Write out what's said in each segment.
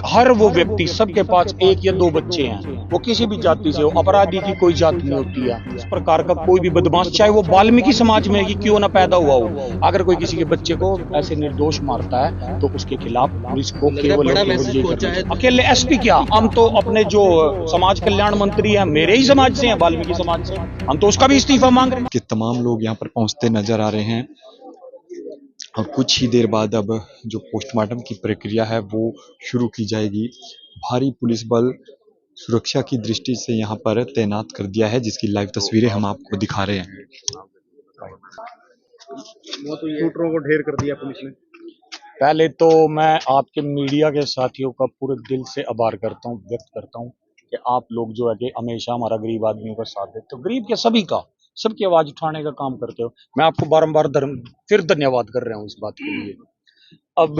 हर वो व्यक्ति, सबके पास एक या दो बच्चे हैं, वो किसी भी जाति से हो, अपराधी की कोई जाति नहीं होती है। इस प्रकार का कोई भी बदमाश, चाहे वो वाल्मीकि समाज में ही क्यों ना पैदा हुआ हो, अगर कोई किसी के बच्चे को ऐसे निर्दोष मारता है तो उसके खिलाफ पुलिस को केवल और केवल यही करना चाहिए। अकेले एसपी क्या, हम तो अपने जो समाज कल्याण मंत्री है मेरे ही समाज से हैं, वाल्मीकि समाज से, हम तो उसका भी इस्तीफा मांग रहे हैं। कि तमाम लोग यहाँ पर पहुंचते नजर आ रहे हैं और कुछ ही देर बाद अब जो पोस्टमार्टम की प्रक्रिया है वो शुरू की जाएगी। भारी पुलिस बल सुरक्षा की दृष्टि से यहाँ पर तैनात कर दिया है, जिसकी लाइव तस्वीरें हम आपको दिखा रहे हैं। वो तो शूटरों को ढेर कर दिया पुलिस ने। पहले तो मैं आपके मीडिया के साथियों का पूरे दिल से आभार करता हूँ, व्यक्त करता हूँ कि आप लोग जो है कि हमेशा हमारा गरीब आदमियों का साथ देते हो, गरीब के सभी का, सबकी आवाज उठाने का काम करते हो। मैं आपको बारंबार फिर धन्यवाद कर रहा हूँ इस बात के लिए। अब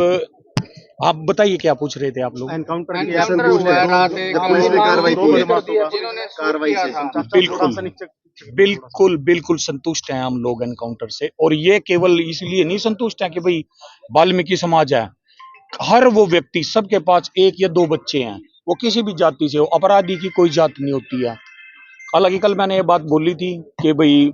आप बताइए क्या पूछ रहे थे आप लोग? एनकाउंटर किया पुलिस ने कार्रवाई की। बिल्कुल बिल्कुल संतुष्ट हैं हम लोग एनकाउंटर से, और ये केवल इसलिए नहीं संतुष्ट है कि भाई वाल्मीकि समाज है। हर वो व्यक्ति, सबके पास एक या दो बच्चे हैं, वो किसी भी जाति से हो, अपराधी की कोई जाति नहीं होती है। हालांकि कल मैंने ये बात बोली थी कि भाई,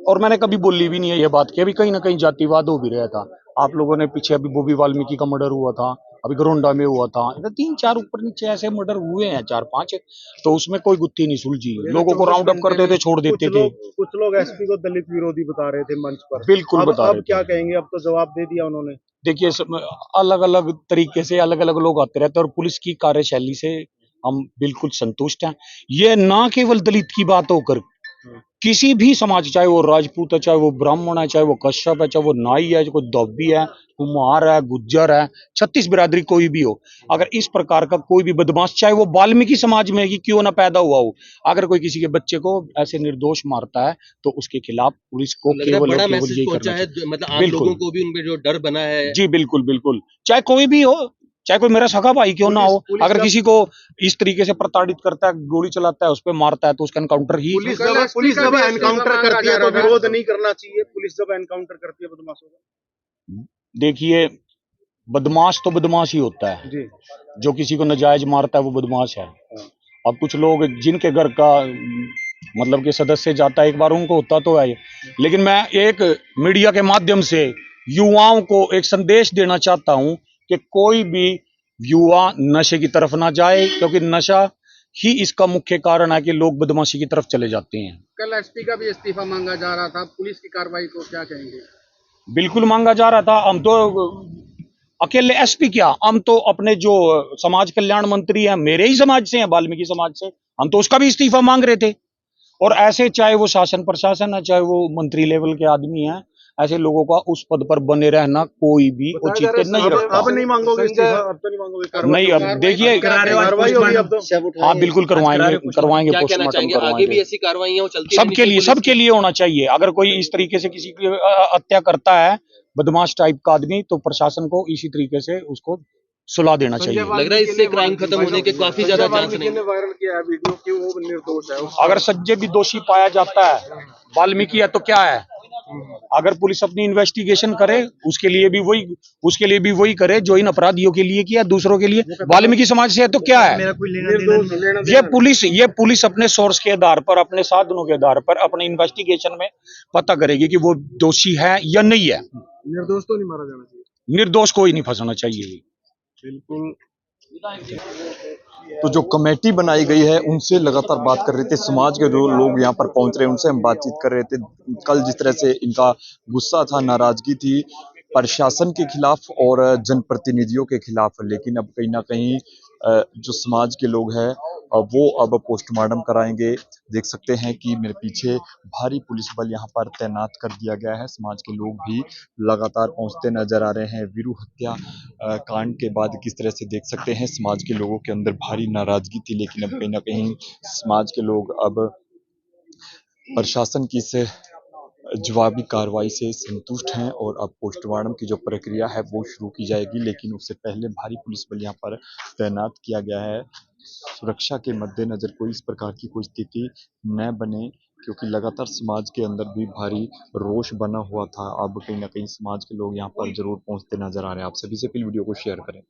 और मैंने कभी बोली भी नहीं है ये बात कि अभी कहीं ना कहीं जातिवाद हो भी रहा था। आप लोगों ने पीछे अभी बॉबी वाल्मीकि का मर्डर हुआ था, अभी गरोंडा में हुआ था, इधर 3-4 ऊपर नीचे ऐसे मर्डर हुए हैं, 4-5, तो उसमें कोई गुत्थी नहीं सुलझी। लोगों को राउंड अप करते थे, छोड़ देते थे। कुछ लोग एसपी को दलित विरोधी बता रहे थे मंच पर। बिल्कुल बता रहे थे। क्या कहेंगे? अब तो जवाब दे दिया उन्होंने। देखिए, अलग अलग तरीके से अलग अलग लोग आते रहते हैं, और पुलिस की कार्यशैली से हम बिल्कुल संतुष्ट हैं। ये ना केवल दलित की बात होकर किसी भी समाज, चाहे वो राजपूत है, चाहे वो ब्राह्मण है, चाहे वो कश्यप है, चाहे वो नाई है, कोई धोबी है, कुम्हार है, गुज्जर है, 36 बिरादरी कोई भी हो, अगर इस प्रकार का कोई भी बदमाश, चाहे वो वाल्मीकि समाज में ही क्यों ना पैदा हुआ हो, अगर कोई किसी के बच्चे को ऐसे निर्दोष मारता है तो उसके खिलाफ पुलिस को केवल और केवल यही करना चाहिए। मतलब आम लोगों को भी उनपे जो डर बना है। जी बिल्कुल बिल्कुल, चाहे कोई भी हो, चाहे कोई मेरा सगा भाई क्यों ना हो, अगर किसी को इस तरीके से प्रताड़ित करता है, गोली चलाता है, उस पर मारता है, तो उसका एनकाउंटर ही। पुलिस जब एनकाउंटर करती है तो विरोध नहीं करना चाहिए। पुलिस जब एनकाउंटर करती है बदमाशों का, देखिए, बदमाश तो बदमाश ही होता है जी। जो किसी को नाजायज मारता है वो बदमाश है। अब कुछ लोग जिनके घर का मतलब कि सदस्य जाता है, एक बार उनको होता तो है, लेकिन मैं एक मीडिया के माध्यम से युवाओं को एक संदेश देना चाहता हूं कि कोई भी युवा नशे की तरफ ना जाए, क्योंकि नशा ही इसका मुख्य कारण है कि लोग बदमाशी की तरफ चले जाते हैं। कल एसपी का भी इस्तीफा मांगा जा रहा था, पुलिस की कार्रवाई को क्या कहेंगे? बिल्कुल मांगा जा रहा था। हम तो अकेले एसपी क्या, हम तो अपने जो समाज कल्याण मंत्री हैं मेरे ही समाज से हैं, वाल्मीकि समाज से, हम तो उसका भी इस्तीफा मांग रहे थे। और ऐसे चाहे वो शासन प्रशासन है, चाहे वो मंत्री लेवल के आदमी हैं, ऐसे लोगों का उस पद पर बने रहना कोई भी उचित नहीं रखता। अब नहीं मांगोगे इस्तीफा? अब तो नहीं मांगोगे? नहीं, अब देखिए, हाँ बिल्कुल करवाएंगे पोस्टमार्टम आगे भी ऐसी कार्रवाइयां चलती सबके लिए होना चाहिए। अगर कोई इस तरीके से किसी की हत्या करता है, बदमाश टाइप का आदमी, तो प्रशासन को इसी तरीके से उसको सुला देना चाहिए। लग रहा है इससे क्राइम खत्म होने के काफी ज्यादा चांस नहीं। वायरल किया है वीडियो कि वो निर्दोष है। अगर सच्चे भी दोषी पाया जाता है, वाल्मीकि है, तो क्या है? अगर पुलिस अपनी इन्वेस्टिगेशन करे, उसके लिए भी वही करे जो इन अपराधियों के लिए किया, दूसरों के लिए। वाल्मीकि समाज से है तो क्या है? ये पुलिस अपने सोर्स के आधार पर, अपने साधनों के आधार पर, अपने इन्वेस्टिगेशन में पता करेगी कि वो दोषी है या नहीं है। निर्दोष तो नहीं मारा जाना चाहिए, निर्दोष कोई नहीं फंसाना चाहिए। बिल्कुल। तो जो कमेटी बनाई गई है उनसे लगातार बात कर रहे थे, समाज के जो लोग यहाँ पर पहुंच रहे हैं उनसे हम बातचीत कर रहे थे। कल जिस तरह से इनका गुस्सा था, नाराजगी थी प्रशासन के खिलाफ और जनप्रतिनिधियों के खिलाफ, लेकिन अब कहीं ना कहीं जो समाज के लोग हैं वो अब पोस्टमार्टम कराएंगे। देख सकते हैं कि मेरे पीछे भारी पुलिस बल यहाँ पर तैनात कर दिया गया है। समाज के लोग भी लगातार पहुंचते नजर आ रहे हैं। वीरू हत्या कांड के बाद किस तरह से देख सकते हैं समाज के लोगों के अंदर भारी नाराजगी थी, लेकिन अब कहीं ना कहीं समाज के लोग अब प्रशासन की इस जवाबी कार्रवाई से संतुष्ट हैं और अब पोस्टमार्टम की जो प्रक्रिया है वो शुरू की जाएगी। लेकिन उससे पहले भारी पुलिस बल यहाँ पर तैनात किया गया है, सुरक्षा के मद्देनजर कोई इस प्रकार की कोई स्थिति न बने, क्योंकि लगातार समाज के अंदर भी भारी रोष बना हुआ था। अब कहीं ना कहीं समाज के लोग यहाँ पर जरूर पहुंचते नजर आ रहे हैं। आप सभी से अपील, वीडियो को शेयर करें।